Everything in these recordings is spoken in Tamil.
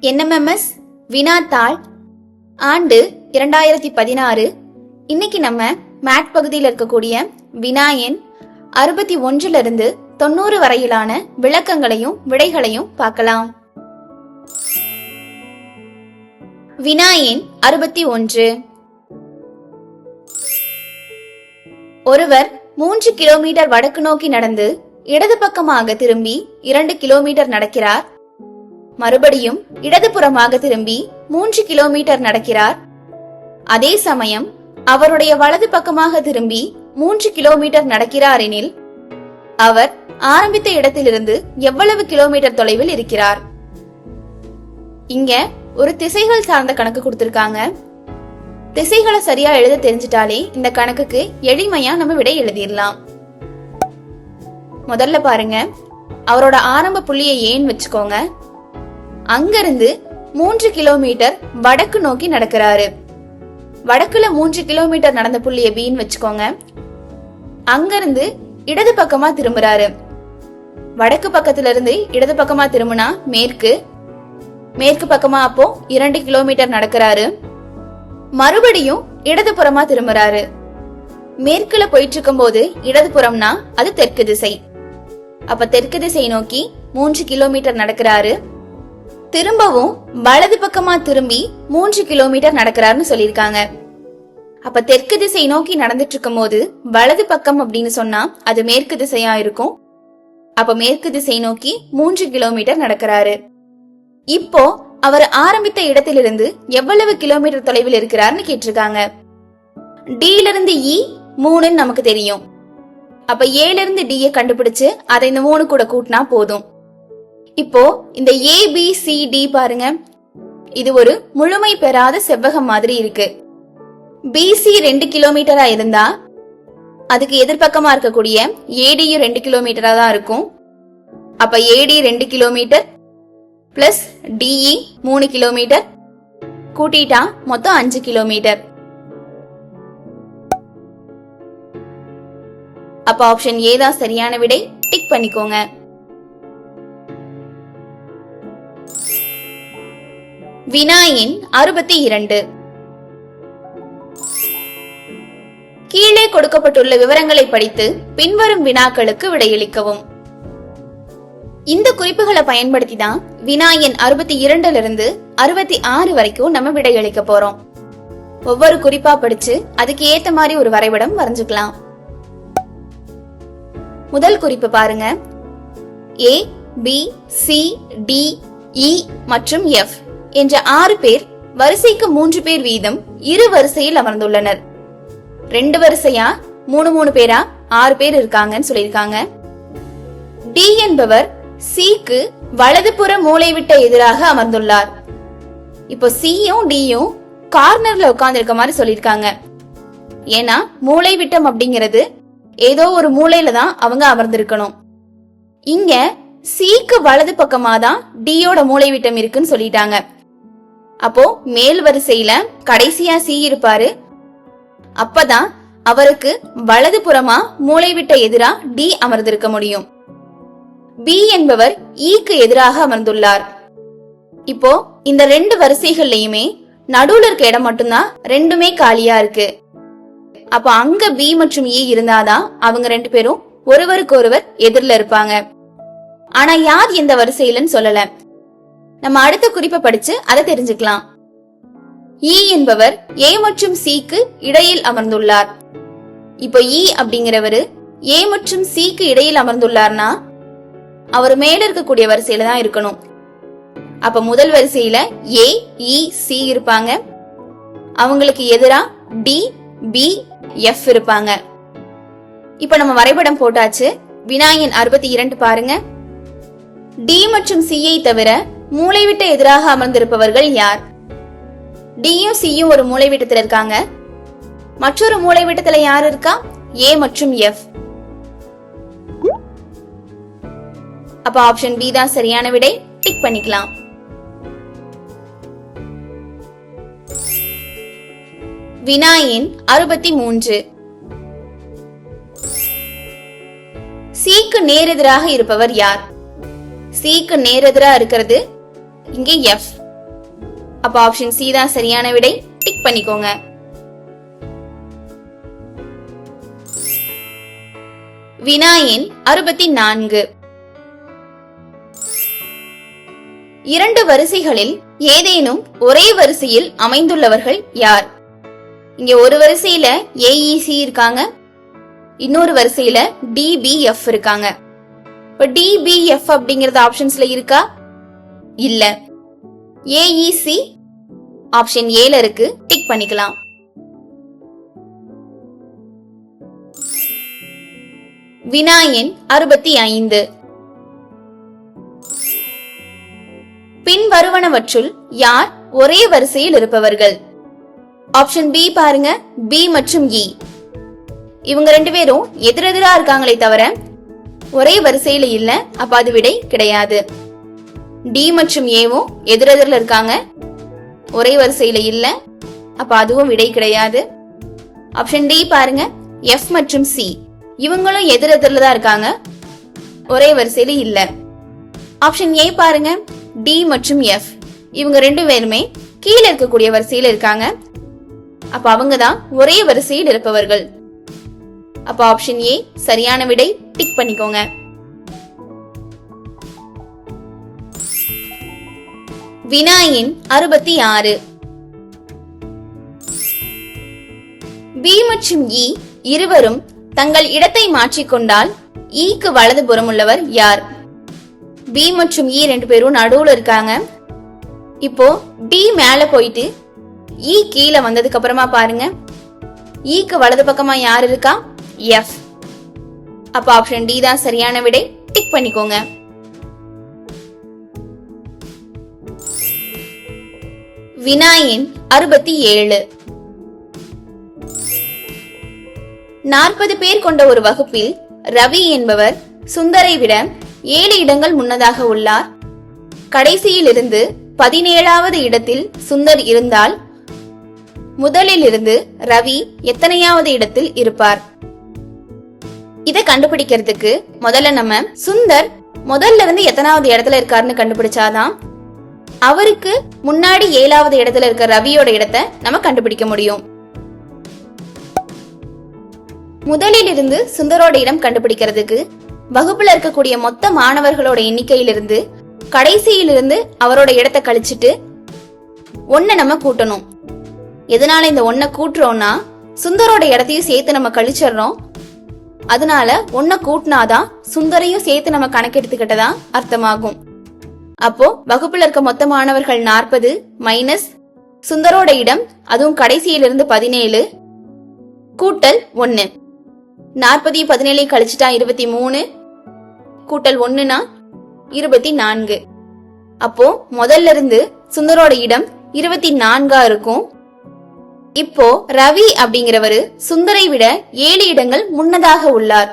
என்எம்எம்எஸ் வினாத்தாள் ஆண்டு 2016. இன்னைக்கு நம்ம மேட் பகுதியில் இருக்கக்கூடிய வினா எண் 61 இருந்து 90 வரையிலான விளக்கங்களையும் விடைகளையும் பார்க்கலாம். வினா எண் 61. ஒருவர் 3 கிலோமீட்டர் வடக்கு நோக்கி நடந்து இடது பக்கமாக திரும்பி 2 கிலோமீட்டர் நடக்கிறார். மறுபடியும் இடதுபுறமாக திரும்பி 3 கிலோமீட்டர் நடக்கிறார். அதே சமயம் அவருடைய வலது பக்கமாக திரும்பி 3 கிலோமீட்டர் நடக்கிறார் எனில் அவர் ஆரம்பித்த இடத்திலிருந்து எவ்வளவு கிலோமீட்டர் தொலைவில் இருக்கிறார்? இங்க ஒரு திசைகள் சார்ந்த கணக்கு கொடுத்திருக்காங்க. திசைகளை சரியா எழுத தெரிஞ்சிட்டாலே இந்த கணக்குக்கு எளிமையா நம்ம விடை எழுதிடலாம். முதல்ல பாருங்க, அவரோட ஆரம்ப புள்ளியை ஏன்னு வச்சுக்கோங்க. அங்கிருந்து 3 கிலோமீட்டர் வடக்கு நோக்கி நடக்கிறாரு. வடக்குல 3 கிலோமீட்டர் நடந்த புள்ளிய பின்னு வச்சுக்கோங்க. அங்கிருந்து இடது பக்கமா திரும்புறாரு. வடக்கு பக்கத்துல இருந்து இடது பக்கமா திரும்பினா மேற்கு. மேற்கு பக்கமா அப்போ 2 கிலோமீட்டர் நடக்கிறாரு. மறுபடியும் இடதுபுறமா திரும்புறாரு. மேற்குல போயிட்டு இருக்கும் போது இடதுபுறம்னா அது தெற்கு திசை. அப்ப தெற்கு திசை நோக்கி 3 கிலோமீட்டர் நடக்கிறாரு. திரும்பவும் வலது பக்கமா திரும்பி 3 கிலோமீட்டர் நடக்கிறாருன்னு சொல்லியிருக்காங்க. அப்ப தெற்கு திசை நோக்கி நடந்துட்டு இருக்கும் போது வலது பக்கம் அப்படின்னு சொன்னா அது மேற்கு திசையா இருக்கும். அப்ப மேற்கு திசை நோக்கி 3 கிலோமீட்டர் நடக்கிறாரு. இப்போ அவர் ஆரம்பித்த இடத்திலிருந்து எவ்வளவு கிலோமீட்டர் தொலைவில் இருக்கிறார்னு கேட்டிருக்காங்க. டி இருந்து இ 3 நமக்கு தெரியும். அப்ப ஏல இருந்து டி கண்டுபிடிச்சு அதை இந்த 3 கூட கூட்டினா போதும். இப்போ இந்த ABCD பாருங்க, இது ஒரு முழுமை பெறாத செவ்வகம் மாதிரி இருக்கு. BC 2 கிலோமீட்டரா இருந்தா அதுக்கு எதிர்பக்கமா இருக்கக்கூடிய ADயும் 2 கிலோமீட்டரா தான் இருக்கும். அப்ப AD 2 kilometre plus DE 3 kilometre கூட்டிட்டா மொத்தம் 5 கிலோமீட்டர். அப்ப ஆப்ஷன் ஏ தான் சரியான விடை. டிக் பண்ணிக்கோங்க. வினா எண் 62. கீழே கொடுக்கப்பட்டுள்ள விவரங்களை படித்து பின்வரும் வினாக்களுக்கு விடையளிக்கவும். இந்த குறிப்புகளை பயன்படுத்தி தான் வினா எண் 62 இருந்து 66 வரைக்கும் நம்ம விடையளிக்க போறோம். ஒவ்வொரு குறிப்பா படிச்சு அதுக்கு ஏத்த மாதிரி ஒரு வரைபடம் வரைஞ்சுக்கலாம். முதல் குறிப்பு பாருங்க. A, B, C, D, E மற்றும் F என்ற 6 பேர் வரிசைக்கு 3 பேர் வீதம் இரு வரிசையில் அமர்ந்துள்ளனர். 2 வரிசையா 3 பேரா 6 பேர் இருக்காங்கன்னு சொல்லியிருக்காங்க. டி என்பவர் சிக்கு வலதுபுற மூலைவிட்ட எதிராக அமர்ந்துள்ளார். இப்போ சியும் டியும் கார்னர்ல உட்கார்ந்து இருக்க மாதிரி சொல்லியிருக்காங்க. ஏன்னா மூலைவிட்டம் அப்படிங்கிறது ஏதோ ஒரு மூலையில தான் அவங்க அமர்ந்திருக்கணும். இங்க சிக்கு வலது பக்கமா தான் டியோட மூலைவிட்டம் இருக்குன்னு சொல்லிட்டாங்க. அப்போ மேல் வரிசையில கடைசியா சி இருப்பாரு. அப்பதான் அவருக்கு வலது புறமா மூலைவிட்ட எதிரா டி அமர்ந்திருக்க முடியும். பி என்பவர் ஈக்கு எதிராக அமர்ந்துள்ளார். இப்போ இந்த 2 வரிசைகள்லயுமே நடுவுல இருக்க இடம் மட்டும்தான் ரெண்டுமே காலியா இருக்கு. அப்ப அங்க பி மற்றும் இ இருந்தாதான் அவங்க 2 பேரும் ஒருவருக்கு ஒருவர் எதிரில இருப்பாங்க. ஆனா யார் எந்த வரிசையிலன்னு சொல்லல. நம்ம அடுத்த குறிப்பை படிச்சு அதை தெரிஞ்சுக்கலாம். இ என்பவர் ஏ மற்றும் சிக்கு இடையில் அமர்ந்துள்ளார். இப்போ இ அப்படிங்கிறவரு ஏ மற்றும் சிக்கு இடையில் அமர்ந்துள்ளார்னா அவர் மேல இருக்கக்கூடிய வரிசையில தான் இருக்கணும். அப்ப முதல் வரிசையில ஏ, இ, சி இருப்பாங்க. அவங்களுக்கு எதிரா டி, பி, எஃப் இருப்பாங்க. இப்ப நம்ம வரைபடம் போட்டாச்சு. வினா எண் 62 பாருங்க. டி மற்றும் சியை தவிர மூலைவிட்ட எதிராக அமர்ந்திருப்பவர்கள் யார்? டியும் சியும் ஒரு மூலைவிட்டத்தில் இருக்காங்க. மற்றொரு மூலைவிட்டத்துல யார் இருக்கா? ஏ மற்றும் எஃப். அப்ப ஆப்ஷன் பி தான் சரியான விடை. டிக் பண்ணிக்கலாம். வினா எண் 63. சிக்கு நேரெதிராக இருப்பவர் யார்? சிக்கு நேரெதிரா இருக்கிறது இங்கே எஃப். அப்ப ஆப்ஷன் சி தான் சரியான விடை. டிக் பண்ணிக்கோங்க. வினா எண் 64. இரண்டு வரிசைகளில் ஏதேனும் ஒரே வரிசையில் அமைந்துள்ளவர்கள் யார்? இங்க ஒரு வரிசையில AEC இருக்காங்க, இன்னொரு வரிசையில DBF இருக்காங்க. இப்ப DBF அப்படிங்கறது ஆப்ஷன்ஸ்ல இருக்கா? இல்ல. AEC ஆப்ஷன் ஏல இருக்கு. டிக் பண்ணிக்கலாம். வினா எண் 65. பின் வருவனவற்றுள் யார் ஒரே வரிசையில் இருப்பவர்கள்? ஆப்ஷன் பி பாருங்க, பி மற்றும் இ. இவங்க ரெண்டு பேரும் எதிரெதிரா இருக்காங்களே தவிர ஒரே வரிசையில இல்ல. அப்ப அது விடை கிடையாது. டி மற்றும் ஏவும் எதிரெதிரில் இருக்காங்க, ஒரே வரிசையில இல்ல. அப்ப அதுவும் விடை கிடையாது. ஆப்ஷன் டி பாருங்க, எஃப் மற்றும் சி இவங்களும் எதிரெதிரில் தான் இருக்காங்க, ஒரே வரிசையில இல்ல. ஆப்ஷன் ஏ பாருங்க, டி மற்றும் எஃப் இவங்க ரெண்டு பேருமே கீழே இருக்கக்கூடிய வரிசையில இருக்காங்க. அப்ப அவங்கதான் ஒரே வரிசையில் இருப்பவர்கள். அப்ப ஆப்ஷன் ஏ சரியான விடை. டிக் பண்ணிக்கோங்க. வினா எண் 66. பி மற்றும் இ இருவரும் தங்கள் இடத்தை மாற்றிக்கொண்டால் ஈக்கு வலதுபுறம் உள்ளவர் யார்? பி மற்றும் இ ரெண்டு பேரும் நடுவுல இருக்காங்க. இப்போ பி மேல போயிட்டு இ கீழே வந்ததுக்கு அப்புறமா பாருங்க, ஈக்கு வலது பக்கமா யார் இருக்கா? எஃப். அப்ப ஆப்ஷன் டி தான் சரியான விடை. டிக் பண்ணிக்கோங்க. வினா எண் 67. 40 பேர் கொண்ட ஒரு வகுப்பில் ரவி என்பவர் சுந்தரை விட 7 இடங்கள் முன்னதாக உள்ளார். கடைசியில் இருந்து 17வது இடத்தில் சுந்தர் இருந்தால் முதலில் இருந்து ரவி எத்தனையாவது இடத்தில் இருப்பார்? இதை கண்டுபிடிக்கிறதுக்கு முதல்ல நம்ம சுந்தர் முதல்ல இருந்து எத்தனாவது இடத்துல இருக்காருன்னு கண்டுபிடிச்சாதான் அவருக்கு முன்னாடி 7வது இடத்துல இருக்க ரவியோட இடத்தை நம்ம கண்டுபிடிக்க முடியும். முதலில் இருந்து சுந்தரோட இடம் கண்டுபிடிக்கிறதுக்கு வகுப்புல இருக்கக்கூடிய மொத்த மாணவர்களோட எண்ணிக்கையிலிருந்து கடைசியிலிருந்து அவரோட இடத்தை கழிச்சிட்டு 1 நம்ம கூட்டணும். எதனால இந்த 1 கூட்டுறோம்னா சுந்தரோட இடத்தையும் சேர்த்து நம்ம கழிச்சிடறோம். அதனால 1 கூட்டினாதான் சுந்தரையும் சேர்த்து நம்ம கணக்கெடுத்துக்கிட்டதா அர்த்தமாகும். அப்போ வகுப்புல இருக்க மொத்த மாணவர்கள் 40 மைனஸ் சுந்தரோட இடம், அதுவும் கடைசியிலிருந்து 17 கூட்டல் 1. 40 17 கழிச்சுட்டா 23 கூட்டல் 1னா 24. அப்போ முதல்ல இருந்து சுந்தரோட இடம் 24 இருக்கும். இப்போ ரவி அப்படிங்கிறவரு சுந்தரை விட 7 இடங்கள் முன்னதாக உள்ளார்.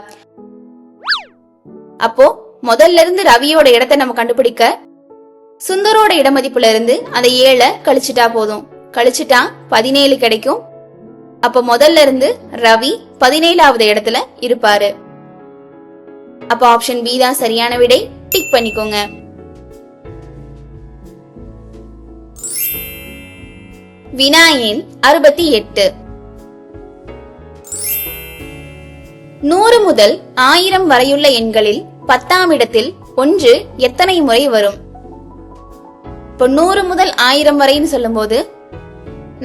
அப்போ முதல்ல இருந்து ரவியோட இடத்தை நம்ம கண்டுபிடிக்க சுந்தரோட இடமதிப்புல இருந்து அந்த 7 கழிச்சுட்டா போதும். கழிச்சுட்டா 17 கிடைக்கும். அப்ப முதல்ல இருந்து ரவி 17வது இடத்துல இருப்பாரு. அப்ப ஆப்ஷன் பி தான் சரியான விடை. டிக் பண்ணிக்கோங்க. வினா எண் 68. 100 முதல் 1000 வரையுள்ள எண்களில் 10ஆம் இடத்தில் 1 எத்தனை முறை வரும்? இப்போ 100 முதல் 1000 வரைன்னு சொல்லும் போது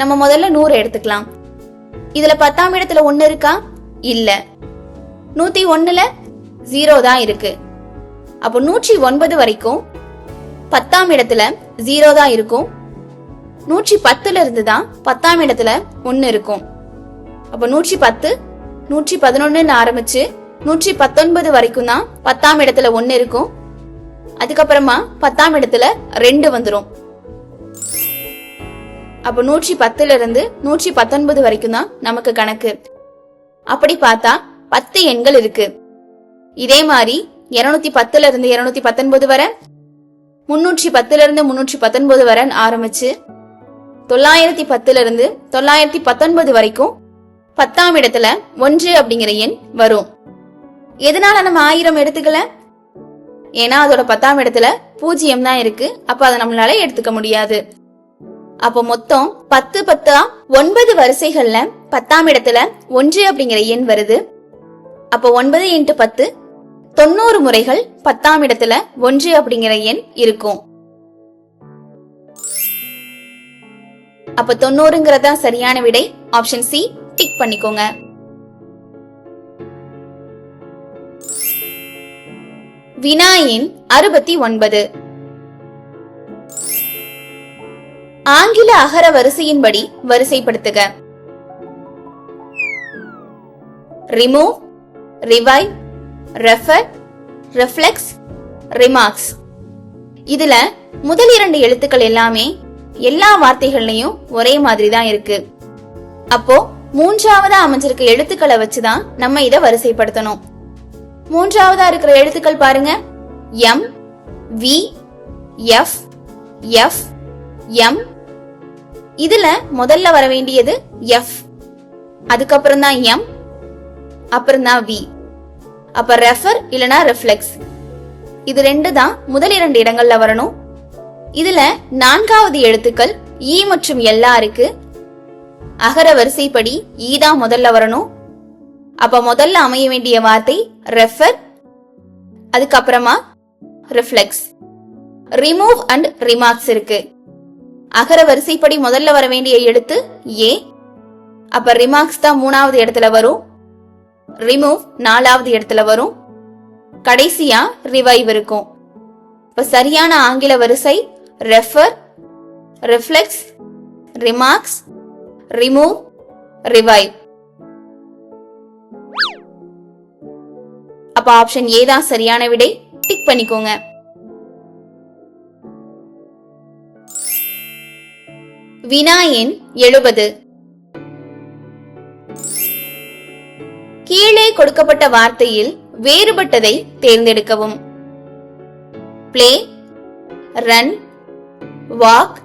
நம்ம முதல்ல 100 எடுத்துக்கலாம். இதுல 10ஆம் இடத்துல 1 இருக்கா? இல்ல. 101ல 0 தான் இருக்கு. அப்போ 109 வரைக்கும் 10ஆம் இடத்துல 0 தான் இருக்கும். 110ல இருந்து தான் 10ஆம் இடத்துல 1 இருக்கும். அப்ப 110 111 ஆரம்பிச்சு 119 வரைக்கும் தான் 10ஆம் இடத்துல 1 இருக்கும். அதுக்கப்புறமா 10ஆம் இடத்துல 2 வந்துரும். அப்ப 110ல இருந்து 119 வரைக்கும் தான் நமக்கு கணக்கு. அப்படி பார்த்தா 10 எண்கள் இருக்கு. இதே மாதிரி 210ல இருந்து 219 வரை, 310ல இருந்து 319 வரை ஆரம்பிச்சு 910ல இருந்து 919 வரைக்கும் 10ஆம் இடத்துல 1 அப்படிங்கிற எண் வரும். எதனால நம்ம 1000 எடுத்துக்கல? ஏன்னா அதோட 10ஆம் இடத்துல 0 தான் இருக்கு. அப்ப அதை நம்மளால எடுத்துக்க முடியாது. அப்போ மொத்தம் 10 10 9 வரிசைகள்ல 10ஆம் இடத்துல 1 அப்படிங்கிற எண் வருது. அப்போ 9 × 10 90 முறைகள் 10ஆம் இடத்துல 1 அப்படிங்கிற எண் இருக்கும். அப்ப 90ங்கிறதா சரியான விடை. ஆப்ஷன் சி டிக் பண்ணிக்கோங்க. வினா எண் 69. ஆங்கில அகர வரிசையின்படி வரிசைப்படுத்துக. Remove, revive, refer, reflex, remarks. இதுல முதல் 2 எழுத்துக்கள் எல்லாமே எல்லா வார்த்தைகள்லயும் ஒரே மாதிரி தான் இருக்கு. அப்போ 3ஆவதா அமைஞ்சிருக்க எழுத்துக்களை வச்சுதான் நம்ம இத வரிசைப்படுத்தணும். 3ஆவதா இருக்கிற எழுத்துக்கள் பாருங்க. M, V, F, F, M. இதுல முதல்ல வர வேண்டியது எஃப், அதுக்கப்புறம் தான் எம், அப்புறம் தான் வி. அப்ப ரெஃபர் இல்லனா ரெஃப்ளெக்ஸ் இது 2 தான் முதல் 2 இடங்கள்ல வரணும். இதுல 4வது எழுத்துக்கள் ஈ மற்றும் எல்லா இருக்கு. அகர வரிசைப்படி ஈ தான் முதல்ல வரணும். அப்ப முதல்ல அமைய வேண்டிய வார்த்தை ரெஃபர், அதுக்கப்புறமா ரிஃப்ளெக்ஸ். ரிமூவ் அண்ட் ரிமார்க்ஸ் இருக்கு. அகர வரிசைப்படி முதல்ல வர வேண்டிய எழுத்து ஏ. அப்ப ரிமார்க்ஸ் தான் 3வது இடத்துல வரும். ரிமூவ் 4வது இடத்துல வரும். கடைசியா ரிவைவ் இருக்கும். இப்ப சரியான ஆங்கில வரிசை refer, reflex, remarks, remove, revive. அப்ப ஆப்ஷன் ஏ தான் சரியான விடை. டிக் பண்ணிக்கோங்க. வினா எண் 70. கீழே கொடுக்கப்பட்ட வார்த்தையில் வேறுபட்டதை தேர்ந்தெடுக்கவும். Play, run, walk,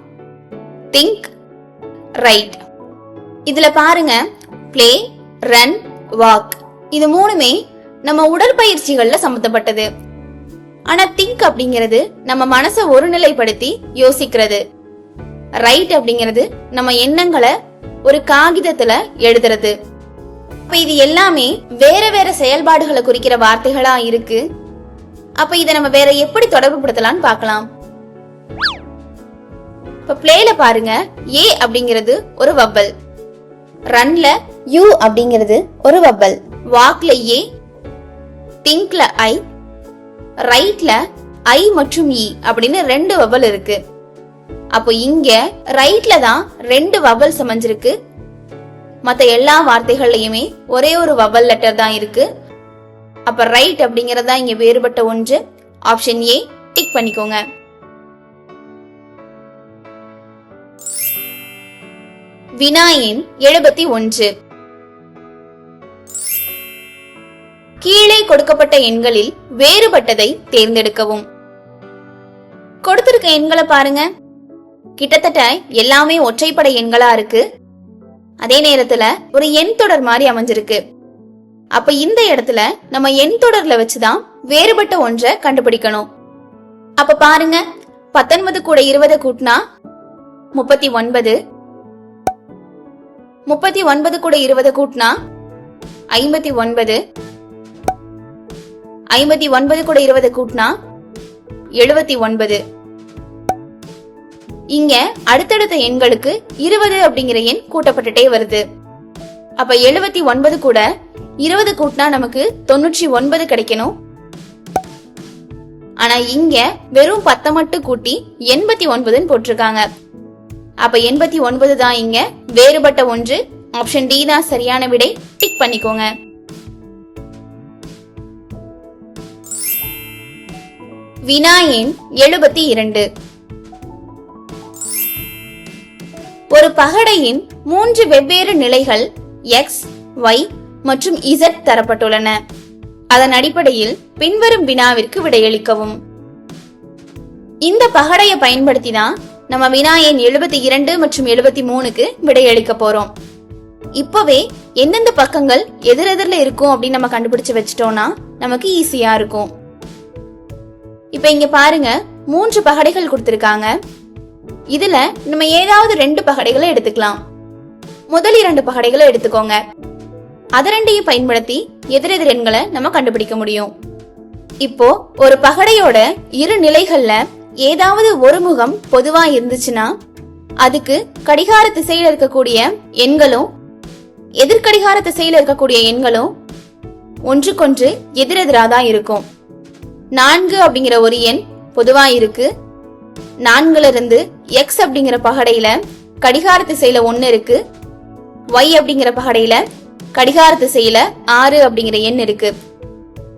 think, right. இதுல பாருங்க, பிளே, ரன், வாக் இது 3மே நம்ம உடற்பயிற்சிகள்ல சம்பந்தப்பட்டது. ஆனா திங்க் அப்படிங்கிறது நம்ம மனசை ஒருநிலைப்படுத்தி யோசிக்கிறது. ரைட் அப்படிங்கிறது நம்ம எண்ணங்களை ஒரு காகிதத்துல எழுதுறது. அப்ப இது எல்லாமே வேற வேற செயல்பாடுகளை குறிக்கிற வார்த்தைகளா இருக்கு. அப்ப இத நம்ம வேற எப்படி தொடர்பு படுத்தலாம்னு பார்க்கலாம். இப்ப பிளேல பாருங்க, ஏ அப்படிங்கிறது ஒரு வவ்வல், ரன்ல யூ அப்படிங்கிறது ஒரு வவ்வல், வாக்ல ஏ, திங்க்ல ஐ, ரைட்ல ஐ மற்றும் இ அப்படின்னு 2 வவ்வல் இருக்கு. அப்போ இங்க ரைட்ல தான் 2 வவ்வல் அமைஞ்சிருக்கு. மத்த எல்லா வார்த்தைகள்லயுமே ஒரே ஒரு வவ்வல் லெட்டர் தான் இருக்கு. அப்ப ரைட் அப்படிங்கறதா இங்க வேறுபட்ட ஒன்று. ஆப்ஷன் ஏ டிக் பண்ணிக்கோங்க. வினா எண் 71. கீழே கொடுக்கப்பட்ட எண்களில் வேறுபட்டதை தேர்ந்தெடுக்கவும். கொடுத்திருக்க எண்களை பாருங்க, கிட்டத்தட்ட எல்லாமே ஒற்றைப்படை எண்களா இருக்கு. அதே நேரத்துல ஒரு எண் தொடர் மாதிரி அமைஞ்சிருக்கு. அப்ப இந்த இடத்துல நம்ம எண் தொடர்ல வச்சுதான் வேறுபட்ட ஒன்றை கண்டுபிடிக்கணும். அப்ப பாருங்க, 19 கூட 20 கூட்டினா 39, 39 கூட 20 கூட்டினா 59, 59 கூட 20 கூட்டினா 79. இங்க அடுத்தடுத்த எண்களுக்கு 20 அப்படிங்கிற எண் கூட்டப்பட்டுட்டே வருது. அப்ப 79 கூட 20 கூட்டினா நமக்கு 99 கிடைக்கணும். ஆனா இங்க வெறும் 10 மட்டும் கூட்டி 89 போட்டிருக்காங்க. அப்ப 89 தான் இங்க வேறுபட்ட ஒன்று. ஆப்ஷன் டி தான் சரியான விடை. டிக் பண்ணிக்கோங்க. வினா எண் 72. ஒரு பகடையின் 3 வெவ்வேறு நிலைகள் எக்ஸ், ஒய் மற்றும் இசட் தரப்பட்டுள்ளன. அதன் அடிப்படையில் பின்வரும் வினாவிற்கு விடையளிக்கவும். இந்த பகடையை பயன்படுத்தி தான் நம்ம வினா எண் 72 மற்றும் 73க்கு விடையளிக்க போறோம். இப்பவே எந்தெந்த பக்கங்கள் எதிரெதிரில் இருக்கும் அப்படின்னு நம்ம கண்டுபிடிச்சு வச்சிட்டோம்னா நமக்கு ஈஸியா இருக்கும். இப்ப இங்க பாருங்க, 3 பகடைகள் கொடுத்திருக்காங்க. இதுல நம்ம ஏதாவது 2 பகடைகளை எடுத்துக்கலாம். முதல் 2 பகடைகளை எடுத்துக்கோங்க. அத ரெண்டையும் பயன்படுத்தி எதிரெதிர் எண்களை நம்ம கண்டுபிடிக்க முடியும். இப்போ ஒரு பகடையோட இரு நிலைகள்ல ஏதாவது ஒரு முகம் பொதுவா இருந்துச்சுன்னா அதுக்கு கடிகார திசையில இருக்கக்கூடிய எண்களும் எதிர்கடிகார திசையில இருக்கக்கூடிய எண்களும் ஒன்றுக்கொன்று எதிரெதிராதான் இருக்கும். 4 அப்படிங்கிற ஒரு எண் பொதுவா இருக்கு. 4ல இருந்து x அப்படிங்கிற பகடையில கடிகார திசையில 1 இருக்கு. y அப்படிங்கிற பகடையில கடிகார திசையில 6 அப்படிங்கிற எண் இருக்கு.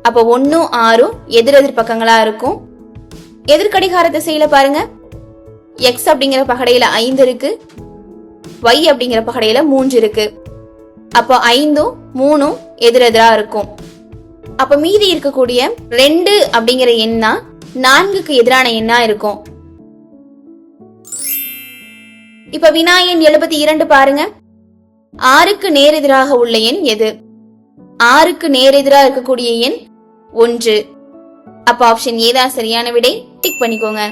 அப்ப 1 6 எதிரெதிர் பக்கங்களா இருக்கும். எதிர்கடிகார திசையில பாருங்க, x அப்படிங்கிற பகடையில 5 இருக்கு, y அப்படிங்கிற பகடையில 3 இருக்கு. அப்போ 5 3 எதிரெதிரா இருக்கும். அப்ப மீதி இருக்கக்கூடிய 2 அப்படிங்கிற எண் தான் 4க்கு எதிரான எண்ணா இருக்கும். இப்ப வினா எண் 72 பாருங்க. 6க்கு நேரெதிராக உள்ள எண் எது? 6க்கு நேரெதிரா இருக்கக்கூடிய எண் 1. அப்ப ஆப்ஷன் ஏ தான் சரியான விடை. டிக் பண்ணிக்கோங்க.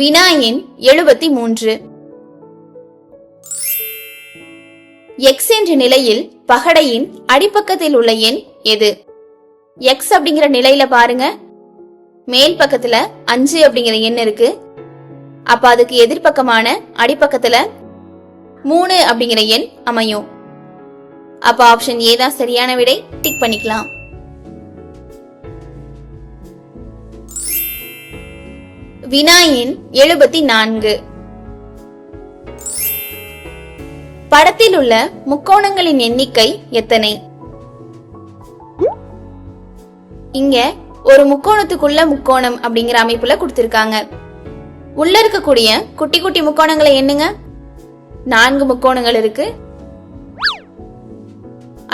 வினா எண் 73. x என்ற நிலையில் பகடையின் அடிப்பக்கத்தில் உள்ள எண் எது? x அப்படிங்கிற நிலையில பாருங்க, மேல் பக்கத்துல 5 அப்படிங்கிற எண் இருக்கு. அப்ப அதுக்கு எதிர்பக்கமான அடிப்பக்கத்துல 3 அப்படிங்கிற எண் அமையும். அப்ப ஆப்ஷன் ஏ தான் சரியான விடை. டிக் பண்ணிக்கலாம். வினா எண் 74. படத்தில் உள்ள முக்கோணங்களின் எண்ணிக்கை எத்தனை? இங்க ஒரு முக்கோணத்துக்குள்ள முக்கோணம் அப்படிங்கிற அமைப்புல கொடுத்திருக்காங்க. உள்ள இருக்கக்கூடிய குட்டி குட்டி முக்கோணங்களை எண்ணுங்க. 4 முக்கோணங்கள் இருக்கு.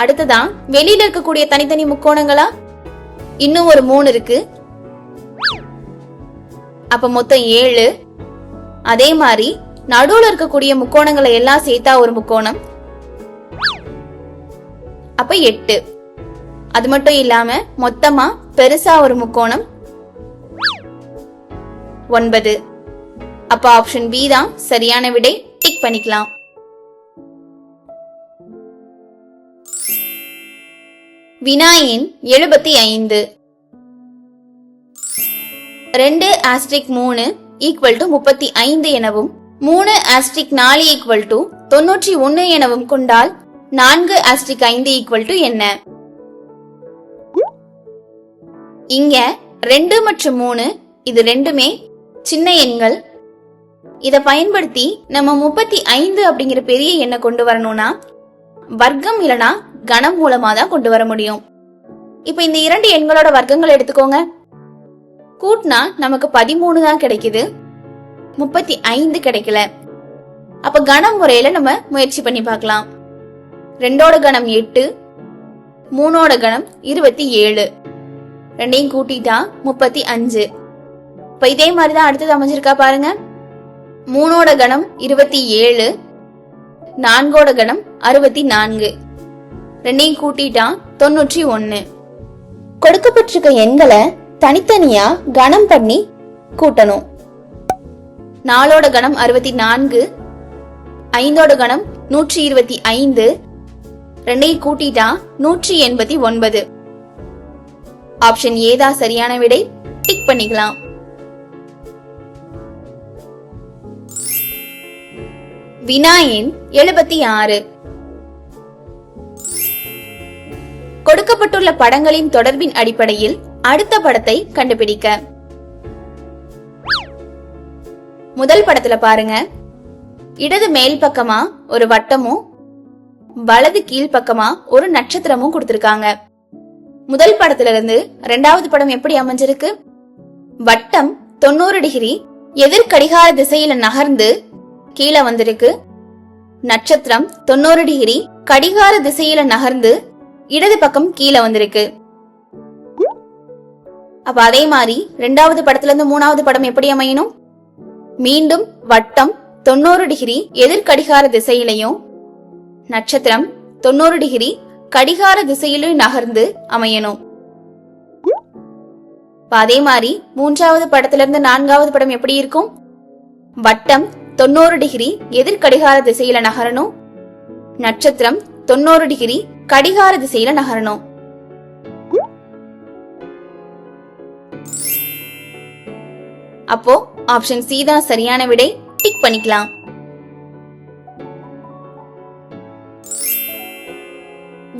அடுத்ததான் வெளியில இருக்கக்கூடிய தனித்தனி முக்கோணங்களா இன்னும் ஒரு 3 இருக்கு. அப்ப மொத்தம் 7. அதே மாதிரி நடுவுல இருக்கக்கூடிய முக்கோணங்களை எல்லாம் சேர்த்தா ஒரு முக்கோணம், அப்ப 8. அது மட்டும் இல்லாம மொத்தமா பெருசா ஒரு முக்கோணம் 9. அப்ப ஆப்ஷன் பி தான் சரியான விடை. டிக் பண்ணிக்கலாம். வினா எண் 75. 2*3 = 35 எனவும் 3*4 = 91 எனவும் கொண்டால் 4*5 என்ன? இங்க 2 மற்றும் 3 இது ரெண்டுமே சின்ன எண்கள். இத பயன்படுத்தி நம்ம 35 அப்படிங்கிற பெரிய எண்ணை கொண்டு வரணும்னா வர்க்கம் இல்லனா கணம் மூலமா தான் கொண்டு வர முடியும். இப்ப இந்த 2 எண்களோட வர்க்கங்கள் எடுத்துக்கோங்க. கூட்டினா நமக்கு 13 தான் கிடைக்குது, 35 கிடைக்கல. அப்ப கணம் முறையில நம்ம முயற்சி பண்ணி பார்க்கலாம். 2ஓட கணம் 8, 3ஓட கணம் 27. ரெண்டையும் கூட்டிட்டா 35. இப்ப இதே மாதிரிதான் அடுத்தது அமைஞ்சிருக்கா பாருங்க. 3ஓட கணம் 27, 4ஓட கணம் 64. ரெண்டையும் கூட்டிட்டா 91. கொடுக்கப்பட்டிருக்க எண்களை தனித்தனியா கணம் பண்ணி கூட்டணும். 4ஓட கணம் 64, 5ஓட கணம் 125. ரெண்டையும் கூட்டிட்டா 189. ஆப்ஷன் ஏ தான் சரியான விடை. டிக் பண்ணிக்கலாம். வினா எண் 76. கொடுக்கப்பட்டுள்ள படங்களின் தொடர்பின் அடிப்படையில் அடுத்த படத்தை கண்டுபிடிக்க. முதல் படத்துல பாருங்க, இடது மேல் பக்கமா ஒரு வட்டமும் வலது கீழ் பக்கமா ஒரு நட்சத்திரமும் கொடுத்திருக்காங்க. முதல் படத்துல இருந்து 2வது படம் எப்படி அமைஞ்சிருக்கு? வட்டம் 90 டிகிரி எதிர் கடிகார திசையில நகர்ந்து கீழே வந்திருக்கு. நட்சத்திரம் 90 டிகிரி கடிகார திசையில நகர்ந்து இடது பக்கம் கீழே வந்திருக்கு. அப்ப அதே மாதிரி 2வது படத்துல இருந்து 3வது படம் எப்படி அமையணும்? மீண்டும் வட்டம் 90 டிகிரி எதிர் கடிகார திசையிலையும் நட்சத்திரம் 90 டிகிரி கடிகார திசையிலும் நகர்ந்து அமையணும். அதே மாதிரி மூன்றாவது படத்துல இருந்து நான்காவது படம் எப்படி இருக்கும்? வட்டம் 90 டிகிரி எதிர்கடிகார திசையில நகரணும். நட்சத்திரம் 90 டிகிரி கடிகார திசையில நகரணும். அப்போ ஆப்ஷன் சி தான் சரியான விடை. டிக் பண்ணிக்கலாம்.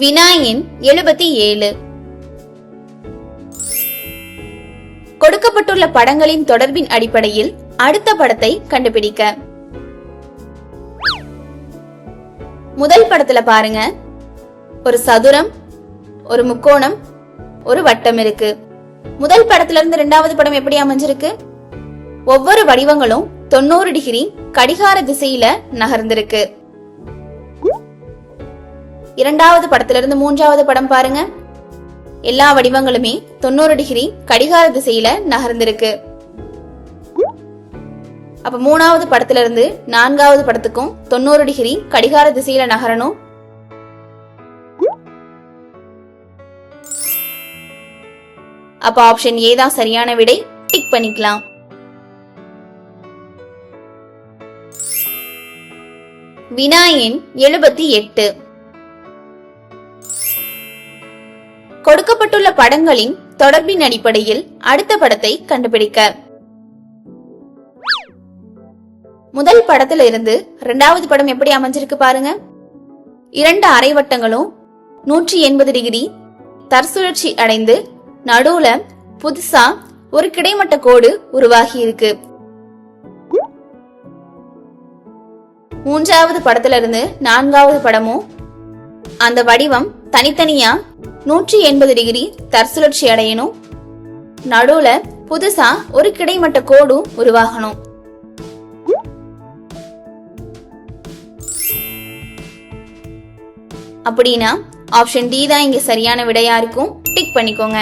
வினா எண் 77. கொடுக்கப்பட்டுள்ள படங்களின் தொடர்பின் அடிப்படையில் அடுத்த படத்தை கண்டுபிடிக்க. முதல் படத்துல பாருங்க, ஒரு சதுரம், ஒரு முக்கோணம், ஒரு வட்டம் இருக்கு. முதல் படத்துல இருந்து இரண்டாவது படம் எப்படி அமைஞ்சிருக்கு? ஒவ்வொரு வடிவங்களும் 90 டிகிரி கடிகார திசையில நகர்ந்திருக்கு. இரண்டாவது படத்துல இருந்து மூன்றாவது படம் பாருங்க, எல்லா வடிவங்களுமே 90 டிகிரி கடிகார திசையில நகர்ந்திருக்கு. அப்ப மூணாவது படத்துல இருந்து நான்காவது படத்துக்கும் 90 டிகிரி கடிகார திசையில நகரணும். அப்ப ஆப்ஷன் ஏ தான் சரியான விடை. டிக் பண்ணிக்கலாம். வினா எண் 78. கொடுக்கப்பட்டுள்ள படங்களின் தொடர்பின் அடிப்படையில் அடுத்த படத்தை கண்டுபிடிக்க. முதல் படத்துல இருந்து இரண்டாவது படம் எப்படி அமைஞ்சிருக்கு பாருங்க. இரண்டு அரைவட்டங்களும் 180 டிகிரி தற்சுழற்சி அடைந்து நடுவுல புதுசா ஒரு கிடைமட்ட கோடு உருவாகி இருக்கு. மூன்றாவது படத்துல இருந்து நான்காவது படமும் அந்த வடிவம் தனித்தனியா 180 டிகிரி தற்சுழற்சி அடையணும். நடுவுல புதுசா ஒரு கிடைமட்ட கோடு உருவாகணும். அப்படின்னா ஆப்ஷன் டி தான் இங்க சரியான விடையா இருக்கும். டிக் பண்ணிக்கோங்க.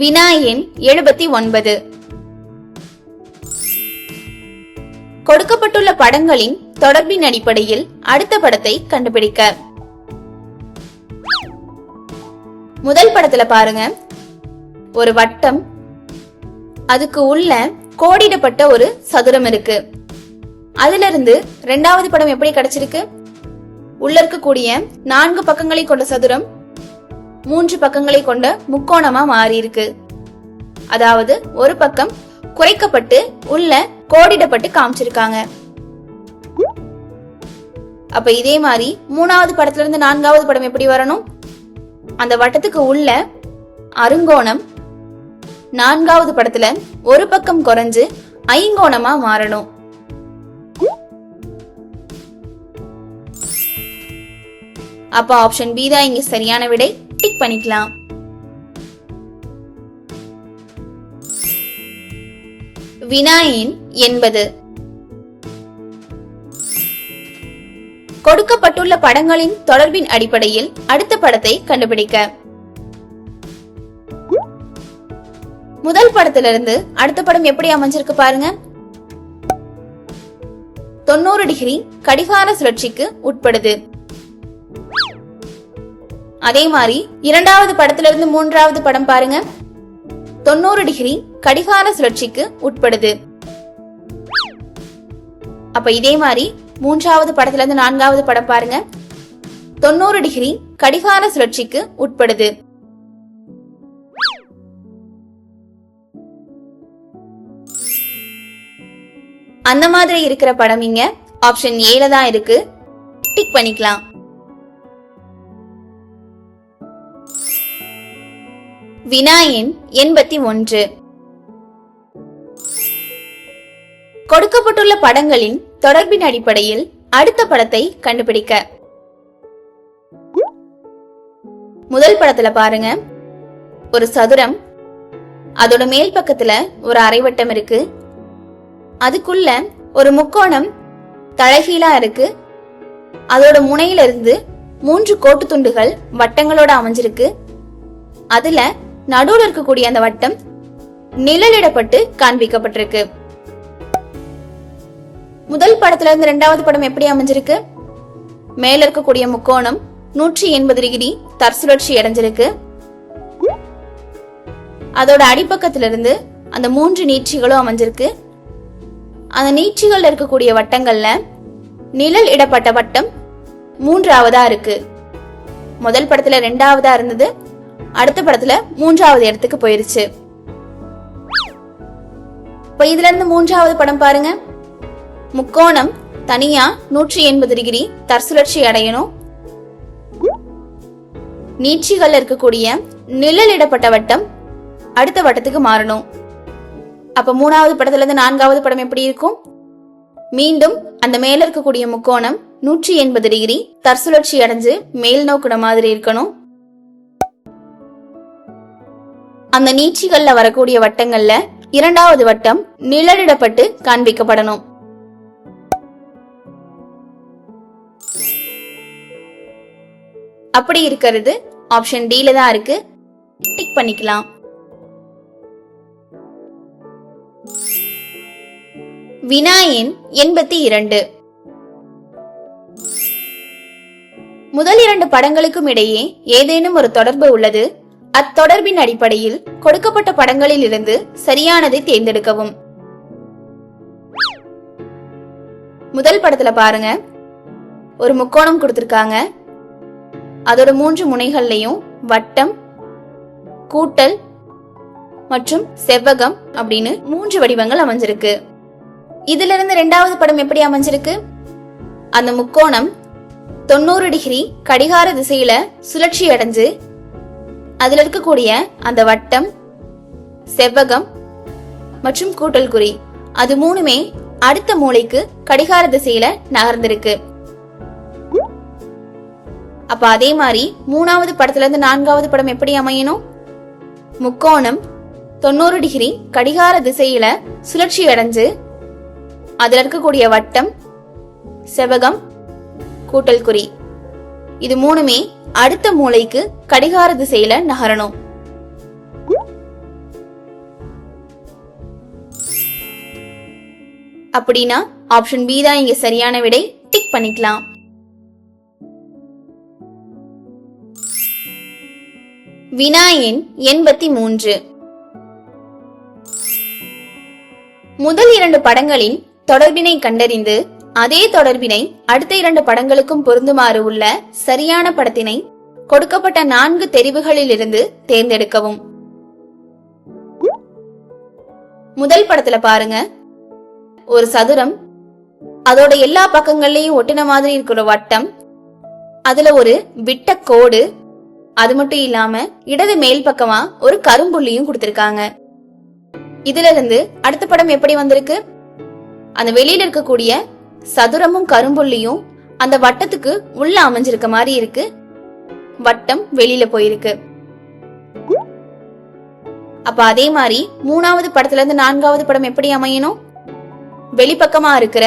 வினா எண் 79. கொடுக்கப்பட்டுள்ள படங்களின் தொடர்பின் அடிப்படையில் அடுத்த படத்தை கண்டுபிடிக்க. முதல் படத்துல பாருங்க, ஒரு வட்டம், அதுக்கு உள்ள கோடிடப்பட்ட ஒரு சதுரம் இருக்கு. அதுல இருந்து இரண்டாவது படம் எப்படி கிடைச்சிருக்கு? உள்ள இருக்கக்கூடிய 4 பக்கங்களை கொண்ட சதுரம் 3 பக்கங்களை கொண்ட முக்கோணமா மாறி இருக்கு. அதாவது ஒரு பக்கம் குறைக்கப்பட்டு உள்ள கோடிடப்பட்டு காமிச்சிருக்காங்க. அப்ப இதே மாதிரி மூணாவது படத்துல இருந்து நான்காவது படம் எப்படி வரணும்? அந்த வட்டத்துக்கு உள்ள அருங்கோணம் நான்காவது படத்துல ஒரு பக்கம் குறைஞ்சு ஐங்கோணமா மாறணும். அப்ப ஆப்ஷன் பி தான் இங்க சரியான விடை. டிக் பண்ணிக்கலாம். வினா எண் 80. கொடுக்கப்பட்டுள்ள படங்களின் தொடர்பின் அடிப்படையில் அடுத்த படத்தை கண்டுபிடிக்க. முதல் படத்திலிருந்து அடுத்த படம் எப்படி அமைஞ்சிருக்கு பாருங்க. 90 டிகிரி கடிகார சுழற்சிக்கு உட்படுது. அதே மாதிரி இரண்டாவது படத்திலிருந்து மூன்றாவது படம் பாருங்க, 90 டிகிரி கடிகார சுழற்சிக்கு உட்படுது. அப்ப இதே மாதிரி மூன்றாவது படத்துல இருந்து நான்காவது படம் பாருங்க, 90 டிகிரி கடிகார சுழற்சிக்கு உட்படுது. அந்த மாதிரி இருக்கிற படம் இங்க ஆப்ஷன் ஏல தான் இருக்கு. டிக் பண்ணிக்கலாம். வினா எண் 81. கொடுக்கப்பட்டுள்ள படங்களின் தொடர்பின் அடிப்படையில் அடுத்த படத்தை கண்டுபிடிக்க. முதல் படத்துல பாருங்க, ஒரு சதுரம், அதோட மேல் பக்கத்துல ஒரு அரைவட்டம் இருக்கு. அதுக்குள்ள ஒரு முக்கோணம் தலைகீழா இருக்கு. அதோட முனையில இருந்து 3 கோட்டு துண்டுகள் வட்டங்களோட அமைஞ்சிருக்கு. அதுல நடுவுல இருக்கக்கூடிய அந்த வட்டம் நிழலிடப்பட்டு காண்பிக்கப்பட்டிருக்கு. முதல் படத்துல இருந்து இரண்டாவது படம் எப்படி அமைஞ்சிருக்கு? மேல இருக்கக்கூடிய முக்கோணம் 180 டிகிரி தற்சுழற்சி அடைஞ்சிருக்கு. அதோட அடிப்பக்கத்திலிருந்து அந்த 3 நீட்சிகளும் அமைஞ்சிருக்கு. அந்த நீட்சிகள் இருக்கக்கூடிய வட்டங்கள்ல நிழல் இடப்பட்ட வட்டம் 3ஆவதா இருக்கு. முதல் படத்துல 2ஆவதா இருந்தது, அடுத்த படத்துல 3ஆவது இடத்துக்கு போயிருச்சு. இப்ப இதுல இருந்து 3ஆவது படம் பாருங்க. முக்கோணம் தனியா 180 டிகிரி தற்சுழற்சி அடையணும். நீட்சிகள் இருக்கக்கூடிய நிழல் இடப்பட்ட வட்டம் அடுத்த வட்டத்துக்கு மாறணும். அப்ப 3ஆவது படத்துல இருந்து 4ஆவது படம் எப்படி இருக்கும்? மீண்டும் அந்த மேல இருக்கக்கூடிய முக்கோணம் 180 டிகிரி தற்சுழற்சி அடைஞ்சு மேல் நோக்குன மாதிரி இருக்கணும். அந்த நீட்சிகள்ல வரக்கூடிய வட்டங்கள்ல 2ஆவது வட்டம் நிழலிடப்பட்டு காண்பிக்கப்படணும். அப்படி இருக்கிறது ஆப்ஷன் டி ல தான் இருக்கு. டிக் பண்ணிக்கலாம். வினா எண் 82. முதல் 2 படங்களுக்கும் இடையே ஏதேனும் ஒரு தொடர்பு உள்ளது. அத்தொடர்பின் அடிப்படையில் கொடுக்கப்பட்ட படங்களில் இருந்து சரியானதை தேர்ந்தெடுக்கவும். முதல் படத்துல பாருங்க, ஒரு முக்கோணம் கொடுத்திருக்காங்க. அதோட 3 முனைகள்லையும் வட்டம், கூட்டல் மற்றும் செவ்வகம் அப்படின்னு 3 வடிவங்கள் அமைஞ்சிருக்கு. இதுல இருந்து 2ஆவது படம் எப்படி அமைஞ்சிருக்கு? அந்த முக்கோணம் 90 டிகிரி கடிகார திசையில சுழற்சி அடைஞ்சு அதுல இருக்கக்கூடிய அந்த வட்டம், செவ்வகம் மற்றும் கூட்டல் குறி அது 3மே அடுத்த மூலைக்கு கடிகார திசையில நகர்ந்திருக்கு. அப்ப அதே மாதிரி 3ஆவது படத்துல இருந்து 4ஆவது படம் எப்படி அமையணும்? முக்கோணம் 90 டிகிரி கடிகார திசையில சுழற்சி அடைஞ்சு அதுல இருக்கக்கூடிய வட்டம், செவ்வகம், கூட்டல் குறி இது 3மே அடுத்த மூலைக்கு கடிகார திசையில நகரணும். அப்படின்னா ஆப்ஷன் பி தான் இங்க சரியான விடை. டிக் பண்ணிக்கலாம். வினா எண் 83. முதல் 2 படங்களின் தொடர்பினை கண்டறிந்து அதே தொடர்பினை அடுத்த 2 படங்களுக்கும் பொருந்துமாறு உள்ள சரியான படத்தினை கொடுக்கப்பட்ட 4 தெரிவுகளில் இருந்து தேர்ந்தெடுக்கவும். முதல் படத்துல பாருங்க, ஒரு சதுரம், அதோட எல்லா பக்கங்கள்லயும் ஒட்டின மாதிரி இருக்கிற வட்டம், அதுல ஒரு விட்ட கோடு, அது மட்டும் இல்லாம இடது மேல் பக்கமா ஒரு கரும்புள்ளியும் கொடுத்திருக்காங்க. இதுல இருந்து அடுத்த படம் எப்படி வந்திருக்கு? அந்த வெளியில இருக்கக்கூடிய சதுரமும் கரும்புள்ளியும் அந்த வட்டத்துக்கு உள்ள அமைஞ்சிருக்க மாதிரி இருக்கு. வட்டம் வெளியில போயிருக்கு. அப்ப அதே மாதிரி 3ஆவது படத்துல இருந்து 4ஆவது படம் எப்படி அமையணும்? வெளிப்பக்கமா இருக்கிற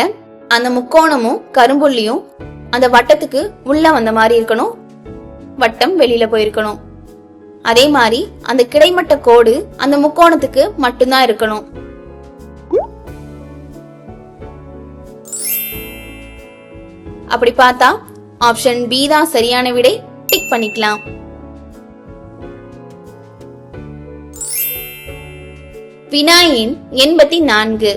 அந்த முக்கோணமும் கரும்புள்ளியும் அந்த வட்டத்துக்கு உள்ள வந்த மாதிரி இருக்கணும். வட்டம் வெளியில போயிருக்கணும். அதே மாதிரி அந்த கிடைமட்ட கோடு அந்த முக்கோணத்துக்கு மட்டும்தான் இருக்கணும். அப்படி பார்த்தா ஆப்ஷன் பி தான் சரியான விடை. டிக் பண்ணிக்கலாம். வினா எண் 84.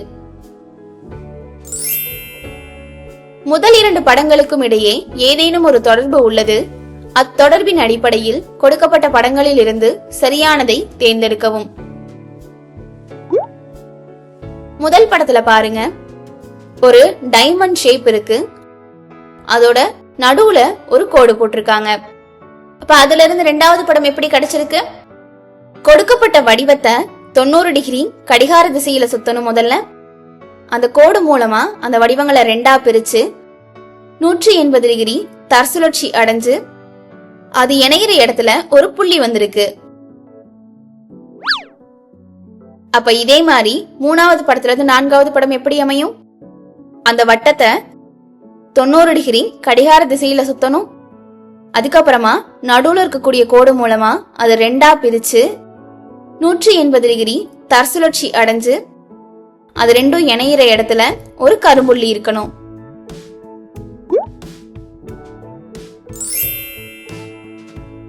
முதல் 2 படங்களுக்கும் இடையே ஏதேனும் ஒரு தொடர்பு உள்ளது. அத்தொடர்பின் அடிப்படையில் கொடுக்கப்பட்ட படங்களில் இருந்து சரியானதை தேர்ந்தெடுக்கவும். முதல் படத்துல பாருங்க, ஒரு டைமண்ட் ஷேப் இருக்கு. அதோட நடுவுல ஒரு கோடு போட்டிருக்காங்க. அப்ப அதுல இருந்து 2ஆவது படம் எப்படி கிடைச்சிருக்கு? கொடுக்கப்பட்ட வடிவத்தை 90 டிகிரி கடிகார திசையில சுத்தணும். முதல்ல அந்த கோடு மூலமா அந்த வடிவங்களை 2ஆ பிரிச்சு 180 டிகிரி தற்சுழற்சி அடைஞ்சு அது இணைகிற இடத்துல ஒரு புள்ளி வந்திருக்கு. அப்ப இதே மாதிரி 3ஆவது படத்துல இருந்து 4ஆவது படம் எப்படி அமையும்? அந்த வட்டத்தை 90 டிகிரி கடிகார திசையில சுத்தணும். அதுக்கப்புறமா நடுவுல இருக்கக்கூடிய கோடு மூலமா அதை 2ஆ பிரிச்சு 180 டிகிரி தற்சுழற்சி அடைஞ்சு அது ரெண்டும் இணையிற இடத்துல ஒரு கரும்புள்ளி இருக்கணும்.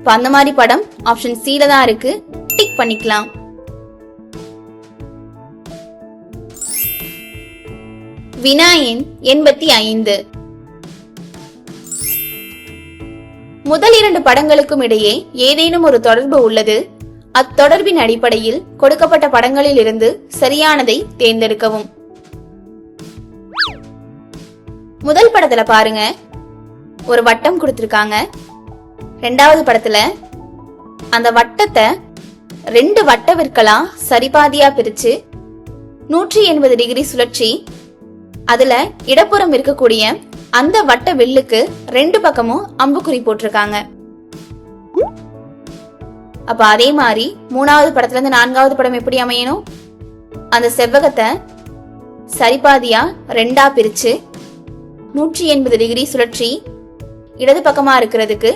இப்ப அந்த மாதிரி படம் ஆப்ஷன் சில தான் இருக்கு, டிக் பண்ணிக்கலாம். வினா எண் 85. முதல் 2 படங்களுக்கும் இடையே ஏதேனும் ஒரு தொடர்பு உள்ளது. அத்தொடர்பின் அடிப்படையில் கொடுக்கப்பட்ட படங்களில் இருந்து சரியானதை தேர்ந்தெடுக்கவும். முதல் படத்துல பாருங்க, ஒரு வட்டம் கொடுத்திருக்காங்க. 2வது படத்துல அந்த வட்டத்தை 2 வட்டவிற்களா சரிபாதியா பிரிச்சு 180 டிகிரி சுழற்சி அதுல இடப்புறம் இருக்கக்கூடிய அந்த வட்ட வில்லுக்கு 2 பக்கமும் அம்புக்குறி போட்டிருக்காங்க. அப்ப அதே மாதிரி 3வது படத்துல இருந்து 4வது படம் எப்படி அமையணும்? அந்த செவ்வகத்தை சரிபாதியா 2ஆ பிரிச்சு 180 டிகிரி சுழற்சி இடது பக்கமா இருக்கிறதுக்கு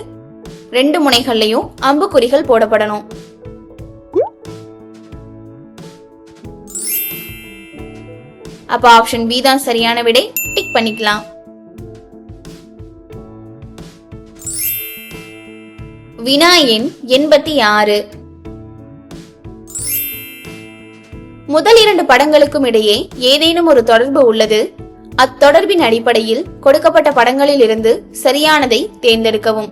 2 முனைகள்லயும் அம்புக்குறிகள் போடப்படணும். அப்ப ஆப்ஷன் பி தான் சரியான விடை, டிக் பண்ணிக்கலாம். வினா எண் 86. முதல் 2 படங்களுக்கும் இடையே ஏதேனும் ஒரு தொடர்பு உள்ளது. அத்தொடர்பின் அடிப்படையில் கொடுக்கப்பட்ட படங்களில் இருந்து சரியானதை தேர்ந்தெடுக்கவும்.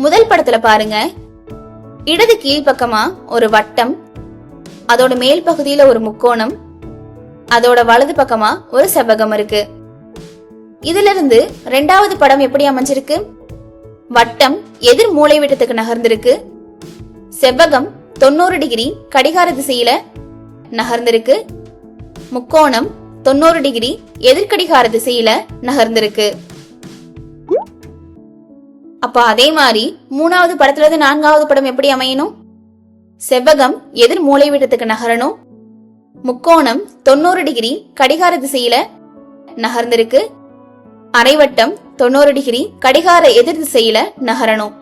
முதல் படத்துல பாருங்க, இடது கீழ்பக்கமா ஒரு வட்டம், அதோட மேல் பகுதியில ஒரு முக்கோணம், அதோட வலது பக்கமா ஒரு செவ்வகம் இருக்கு. இதுல இருந்து 2வது படம் எப்படி அமைஞ்சிருக்கு? வட்டம் எதிர் மூலைவிட்டத்துக்கு நகர்ந்திருக்கு, செவ்வகம் 90 டிகிரி கடிகார திசையில நகர்ந்திருக்கு, முக்கோணம் 90 டிகிரி எதிர்கடிகார திசையில நகர்ந்திருக்கு. அப்ப அதே மாதிரி 3வது படத்துல இருந்து 4வது படம் எப்படி அமையணும்? செவ்வகம் எதிர் மூலைவிட்டத்துக்கு நகரணும், முக்கோணம் 90 டிகிரி கடிகார திசையில நகர்ந்திருக்கு, அரைவட்டம் 90 டிகிரி கடிகார எதிர் திசையில நகரணும்.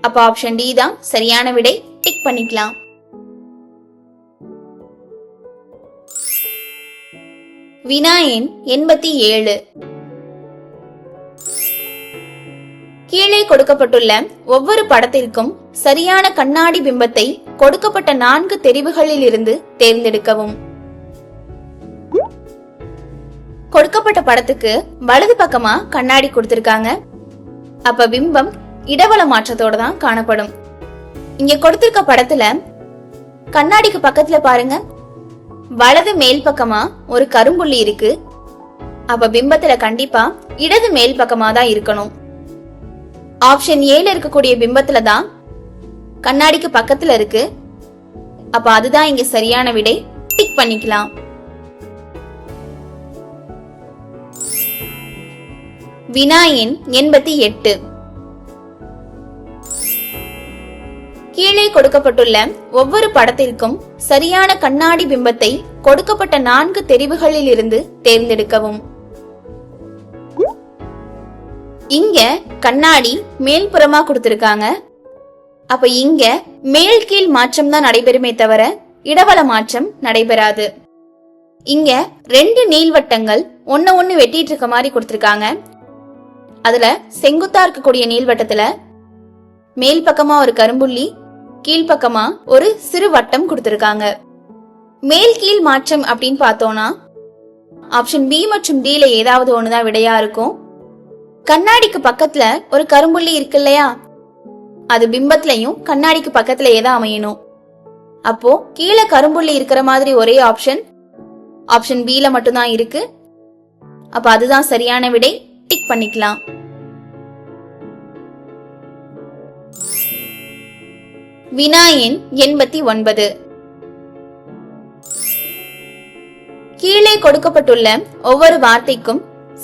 அப்ப ஆப்ஷன் டி தான் சரியான விடை, டிக் பண்ணிக்கலாம். வினா எண் 87. கீழே கொடுக்கப்பட்டுள்ள ஒவ்வொரு படத்திற்கும் சரியான கண்ணாடி பிம்பத்தை கொடுக்கப்பட்ட 4 தெரிவுகளில் இருந்து தேர்ந்தெடுக்கவும். கொடுக்கப்பட்ட படத்துக்கு வலது பக்கமா கண்ணாடி கொடுத்திருக்காங்க. அப்ப பிம்பம் இடவல மாற்றத்தோட தான் காணப்படும். இங்க கொடுத்திருக்க படத்துல கண்ணாடிக்கு பக்கத்துல பாருங்க, வலது மேல் பக்கமா ஒரு கரும்புள்ளி இருக்கு. அப்ப பிம்பத்துல கண்டிப்பா இடது மேல் பக்கமா தான் இருக்கணும். ஆப்ஷன் ஏல இருக்கக்கூடிய பிம்பத்துல தான் கண்ணாடிக்கு பக்கத்துல இருக்கு. அப்ப அதுதான் இங்க சரியான விடை, டிக் பண்ணிக்கலாம். வினா எண் 88. கீழே கொடுக்கப்பட்டுள்ள ஒவ்வொரு படத்திற்கும் சரியான கண்ணாடி பிம்பத்தை கொடுக்கப்பட்ட 4 தெரிவுகளில் இருந்து தேர்ந்தெடுக்கவும். இங்க கண்ணாடி மேல் புறமா கொடுத்திருக்காங்க. அப்ப இங்க மேல் கீழ் மாற்றம் தான் நடைபெறுமே தவிர இடவல மாற்றம் நடைபெறாது. இங்க 2 நீள்வட்டங்கள் ஒன்னு வெட்டிட்டு இருக்க மாதிரி கொடுத்திருக்காங்க. அதுல செங்குத்தா இருக்கக்கூடிய நீள்வட்டத்துல மேல் பக்கமா ஒரு கரும்புள்ளி, கீழ்பக்கமா ஒரு சிறு வட்டம் கொடுத்திருக்காங்க. மேல் கீழ் மாற்றம் அப்படின்னு பார்த்தோம்னா ஆப்ஷன் பி மற்றும் டி ல ஏதாவது ஒண்ணுதான் விடையா இருக்கும். கண்ணாடிக்கு பக்கத்துல ஒரு கரும்புள்ளி இருக்கு இல்லையா, அது பிம்பத்திலையும் கண்ணாடிக்கு பக்கத்துல ஏதா அமையணும். அப்போ கீழே கரும்புள்ளி இருக்கிற மாதிரி ஒரே ஆப்ஷன் பி ல மட்டும்தான் இருக்கு. அப்ப அதுதான் சரியான விடை, டிக் பண்ணிக்கலாம். வினா எண் 89. கீழே கொடுக்கப்பட்டுள்ள ஒவ்வொரு வார்த்தைக்கும்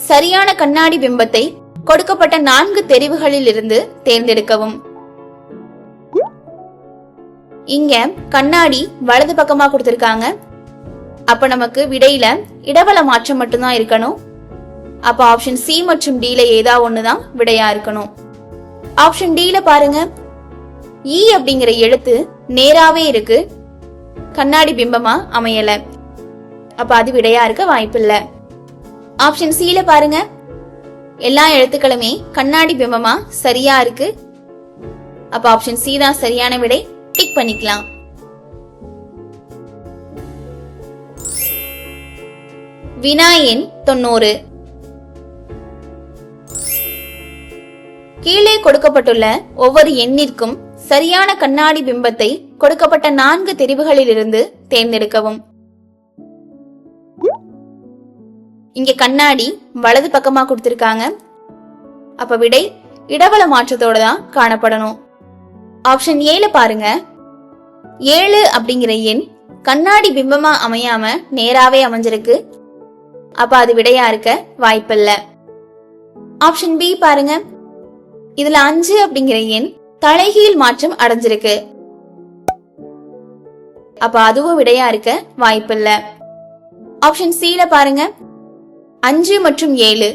சரியான கண்ணாடி பிம்பத்தை கொடுக்கப்பட்ட 4 தெரிவுகளில் இருந்து தேர்ந்தெடுக்கவும். இங்க கண்ணாடி வலது பக்கமா கொடுத்திருக்காங்க. அப்ப நமக்கு விடையில இடவல மாற்றம் மட்டும்தான் இருக்கணும். அப்ப ஆப்ஷன் சி மற்றும் டி ல ஏதா ஒண்ணுதான் விடையா இருக்கணும். ஆப்ஷன் டி ல பாருங்க, ஈ அப்படிங்கிற எழுத்து நேராவே இருக்கு, கண்ணாடி பிம்பமா அமையல. அப்ப அது விடையா இருக்க வாய்ப்பில்லை. ஆப்ஷன் சில பாருங்க, எல்லா எழுத்துக்களுமே கண்ணாடி பிம்பமா சரியா இருக்கு. அப்ப ஆப்ஷன் சி தான் சரியான விடை. டிக் பண்ணிக்கலாம். வினா எண் 90. கீழே கொடுக்கப்பட்டுள்ள ஒவ்வொரு எண்ணிற்கும் சரியான கண்ணாடி பிம்பத்தை கொடுக்கப்பட்ட 4 தெரிவுகளிலிருந்து தேர்ந்தெடுக்கவும். இங்க கண்ணாடி வலது பக்கமா கொடுத்திருக்காங்க. அப்ப விடை இடவல மாற்றத்தோட தான் காணப்படணும். ஆப்ஷன் ஏல பாருங்க, 7 அப்படிங்கிற எண் கண்ணாடி பிம்பமா அமையாம நேராவே அமைஞ்சிருக்கு. அப்ப அது விடையா இருக்க வாய்ப்பில்ல. ஆப்ஷன் பி பாருங்க, இதுல 5 அப்படிங்கிற எண் தலைகீழ் மாற்றம் அடைஞ்சிருக்கு. அப்ப அதுவும் விடையா இருக்க வாய்ப்பில்ல. ஆப்ஷன் சில பாருங்க, 5 மற்றும் 7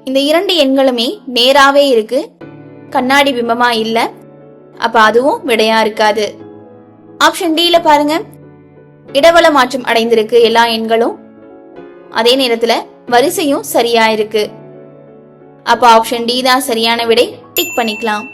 இந்த 2 எண்களுமே நேராவே இருக்கு, கண்ணாடி பிம்பமா இல்ல. அப்ப அதுவும் விடையா இருக்காது. ஆப்ஷன் டில பாருங்க, இடவல மாற்றம் அடைந்திருக்கு எல்லா எண்களும், அதே நேரத்துல வரிசையும் சரியா இருக்கு. அப்ப ஆப்ஷன் டி தான் சரியான விடை. டிக் பண்ணிக்கலாம்.